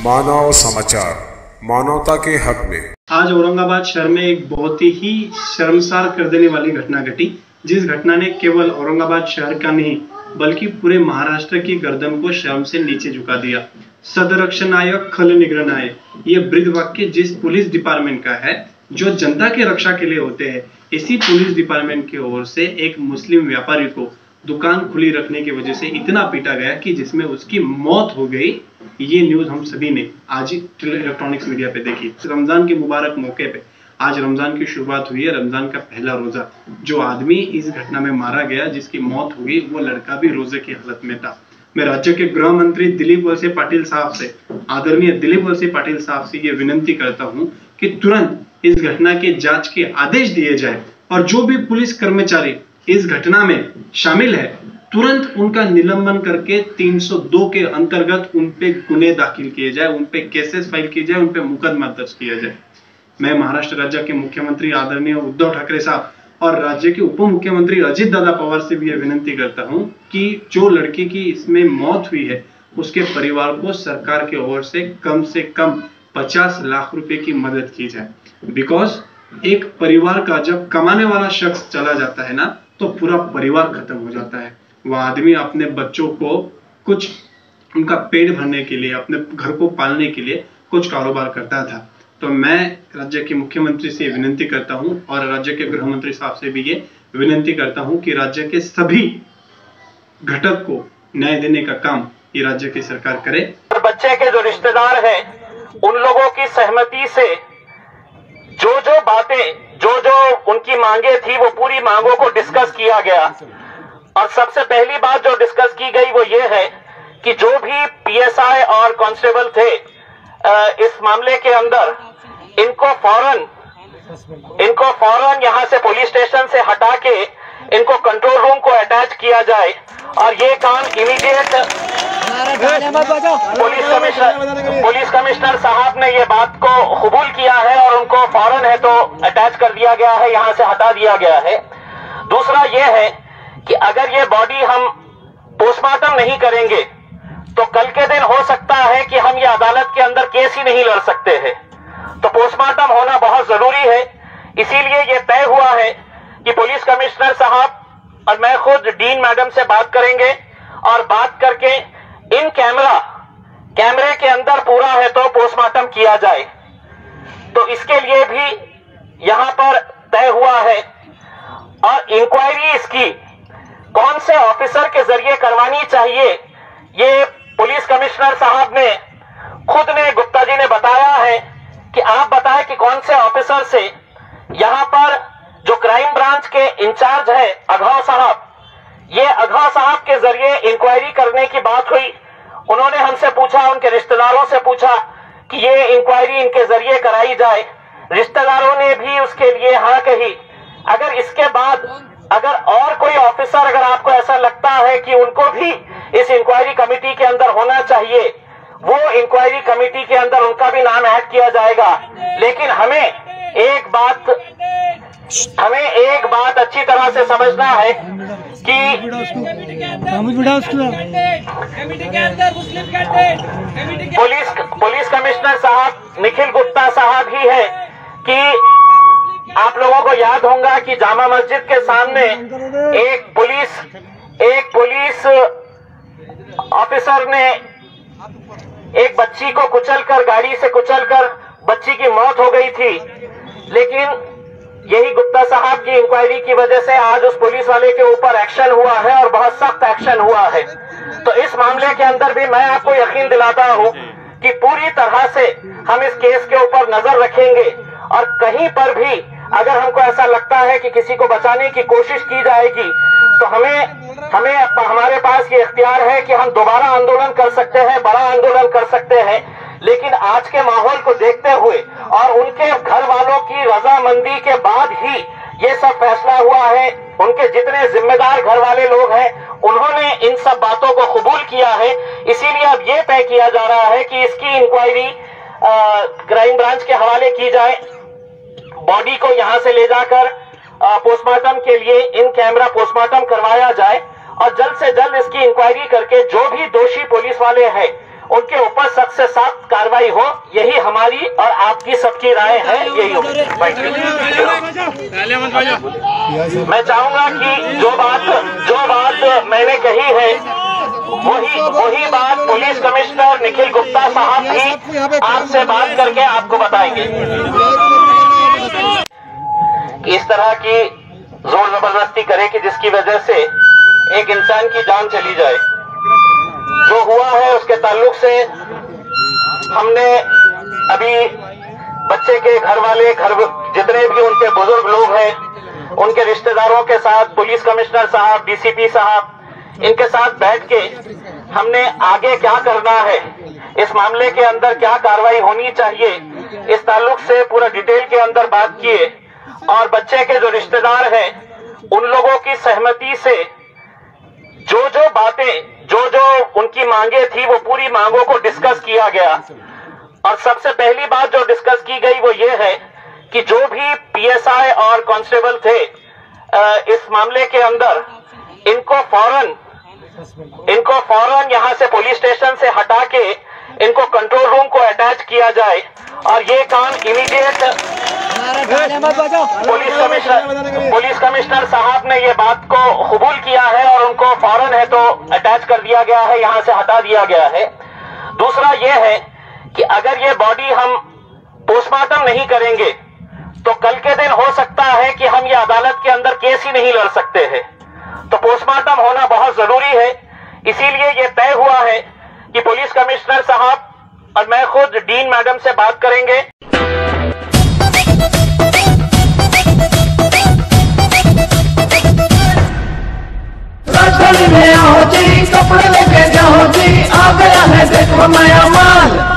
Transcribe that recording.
मानव समाचार, मानवता के हक में। आज औरंगाबाद शहर में एक बहुत ही शर्मसार कर देने वाली घटना घटी, जिस घटना ने केवल औरंगाबाद शहर का नहीं बल्कि पूरे महाराष्ट्र की गर्दन को शर्म से नीचे झुका दिया। सदरक्षणाय खल निग्रहणाय, ये ब्रीद वाक्य जिस पुलिस डिपार्टमेंट का है जो जनता की रक्षा के लिए होते हैं, इसी पुलिस डिपार्टमेंट की ओर से एक मुस्लिम व्यापारी को दुकान खुली रखने की वजह से इतना पीटा गया कि जिसमें उसकी मौत हो गई। ये न्यूज हम सभी ने आज इलेक्ट्रॉनिक्स मीडिया पे देखी। रमजान के मुबारक मौके पे आज रमजान की शुरुआत हुई है, रमजान का पहला रोजा। जो आदमी इस घटना में मारा गया, जिसकी मौत हुई, वो लड़का भी रोजे की हालत में था। मैं राज्य के गृह मंत्री दिलीप वळसे पाटिल साहब से, आदरणीय दिलीप वळसे पाटिल साहब से ये विनती करता हूँ कि तुरंत इस घटना के जांच के आदेश दिए जाए और जो भी पुलिस कर्मचारी इस घटना में शामिल है तुरंत उनका निलंबन करके 302 के अंतर्गत उन पे गुने दाखिल किए जाए, उन पे केसेस फाइल किए जाए, उन पे मुकदमा दर्ज किया जाए। मैं महाराष्ट्र राज्य के मुख्यमंत्री आदरणीय उद्धव ठाकरे साहब और राज्य के उप मुख्यमंत्री अजित दादा पवार से भी यह विनती करता हूं कि जो लड़के की इसमें मौत हुई है उसके परिवार को सरकार की ओर से कम 50 लाख रुपए की मदद की जाए। बिकॉज एक परिवार का जब कमाने वाला शख्स चला जाता है ना, तो पूरा परिवार खत्म हो जाता है। वह आदमी अपने बच्चों को कुछ उनका पेट भरने के लिए, अपने घर को पालने के लिए कुछ कारोबार करता था। तो मैं राज्य के मुख्यमंत्री से विनती करता हूं और राज्य के गृह मंत्री साहब से भी ये विनती करता हूं कि राज्य के सभी घटक को न्याय देने का काम ये राज्य की सरकार करे। बच्चे के जो रिश्तेदार हैं उन लोगों की सहमति से जो बातें जो उनकी मांगे थी वो पूरी मांगों को डिस्कस किया गया। और सबसे पहली बात जो डिस्कस की गई वो ये है कि जो भी पीएसआई और कांस्टेबल थे इस मामले के अंदर, इनको फौरन यहां से पुलिस स्टेशन से हटा के इनको कंट्रोल रूम को अटैच किया जाए और ये काम इमीडिएट पुलिस कमिश्नर साहब ने ये बात को कबूल किया है और उनको फौरन है तो अटैच कर दिया गया है, यहां से हटा दिया गया है। दूसरा ये है कि अगर ये बॉडी हम पोस्टमार्टम नहीं करेंगे तो कल के दिन हो सकता है कि हम ये अदालत के अंदर केस ही नहीं लड़ सकते हैं। तो पोस्टमार्टम होना बहुत जरूरी है। इसीलिए ये तय हुआ है कि पुलिस कमिश्नर साहब और मैं खुद डीन मैडम से बात करेंगे और बात करके इन कैमरे के अंदर पूरा है तो पोस्टमार्टम किया जाए। तो इसके लिए भी यहां पर तय हुआ है और इंक्वायरी इसकी कौन से ऑफिसर के जरिए करवानी चाहिए, ये पुलिस कमिश्नर साहब ने खुद ने, गुप्ता जी ने बताया है कि आप बताएं कि कौन से ऑफिसर से। यहां पर जो क्राइम ब्रांच के इंचार्ज है अघाव साहब, ये अघाव साहब के जरिए इंक्वायरी करने की बात हुई। उन्होंने हमसे पूछा, उनके रिश्तेदारों से पूछा कि ये इंक्वायरी इनके जरिए कराई जाए। रिश्तेदारों ने भी उसके लिए हाँ कही। अगर इसके बाद अगर और कोई ऑफिसर, अगर आपको ऐसा लगता है कि उनको भी इस इंक्वायरी कमेटी के अंदर होना चाहिए, वो इंक्वायरी कमेटी के अंदर उनका भी नाम ऐड किया जाएगा। लेकिन हमें एक बात अच्छी तरह से समझना है कि पुलिस कमिश्नर साहब निखिल गुप्ता साहब ही है कि आप लोगों को याद होगा कि जामा मस्जिद के सामने एक पुलिस ऑफिसर ने एक बच्ची को कुचलकर, गाड़ी से कुचलकर बच्ची की मौत हो गई थी। लेकिन यही गुप्ता साहब की इंक्वायरी की वजह से आज उस पुलिस वाले के ऊपर एक्शन हुआ है और बहुत सख्त एक्शन हुआ है। तो इस मामले के अंदर भी मैं आपको यकीन दिलाता हूं कि पूरी तरह से हम इस केस के ऊपर नजर रखेंगे और कहीं पर भी अगर हमको ऐसा लगता है कि किसी को बचाने की कोशिश की जाएगी तो हमारे पास ये इख्तियार है कि हम दोबारा आंदोलन कर सकते हैं, बड़ा आंदोलन कर सकते हैं। लेकिन आज के माहौल को देखते हुए और उनके घर वालों की रजामंदी के बाद ही ये सब फैसला हुआ है। उनके जितने जिम्मेदार घर वाले लोग हैं उन्होंने इन सब बातों को कबूल किया है। इसीलिए अब ये तय किया जा रहा है कि इसकी इंक्वायरी क्राइम ब्रांच के हवाले की जाए, बॉडी को यहां से ले जाकर पोस्टमार्टम के लिए इन कैमरा पोस्टमार्टम करवाया जाए और जल्द से जल्द इसकी इंक्वायरी करके जो भी दोषी पुलिस वाले हैं उनके ऊपर सख्त से सख्त कार्रवाई हो, यही हमारी और आपकी सबकी राय है। यही होगी। मैं चाहूंगा कि जो बात मैंने कही है वही बात पुलिस कमिश्नर निखिल गुप्ता साहब भी आपसे बात करके आपको बताएंगे। इस तरह की जोर जबरदस्ती करे कि जिसकी वजह से एक इंसान की जान चली जाए। जो हुआ है उसके ताल्लुक से हमने अभी बच्चे के घर वाले, जितने भी उनके बुजुर्ग लोग हैं, उनके रिश्तेदारों के साथ पुलिस कमिश्नर साहब, डीसीपी साहब, इनके साथ बैठ के हमने आगे क्या करना है, इस मामले के अंदर क्या कार्रवाई होनी चाहिए, इस ताल्लुक से पूरा डिटेल के अंदर बात किए। और बच्चे के जो रिश्तेदार हैं उन लोगों की सहमति से जो बातें, जो उनकी मांगे थी, वो पूरी मांगों को डिस्कस किया गया। और सबसे पहली बात जो डिस्कस की गई वो ये है कि जो भी पीएसआई और कांस्टेबल थे इस मामले के अंदर, इनको फौरन यहां से पुलिस स्टेशन से हटा के इनको कंट्रोल रूम को अटैच किया जाए। और ये काम इमीडिएट पुलिस कमिश्नर साहब ने ये बात को कबूल किया है और उनको फौरन है तो अटैच कर दिया गया है, यहां से हटा दिया गया है। दूसरा ये है कि अगर ये बॉडी हम पोस्टमार्टम नहीं करेंगे तो कल के दिन हो सकता है कि हम ये अदालत के अंदर केस ही नहीं लड़ सकते हैं। तो पोस्टमार्टम होना बहुत जरूरी है। इसीलिए ये तय हुआ है कि पुलिस कमिश्नर साहब और मैं खुद डीन मैडम से बात करेंगे। राजधानी में आओ जी, कपड़े लेके जाओ जी, आ गया है देखो नया माल।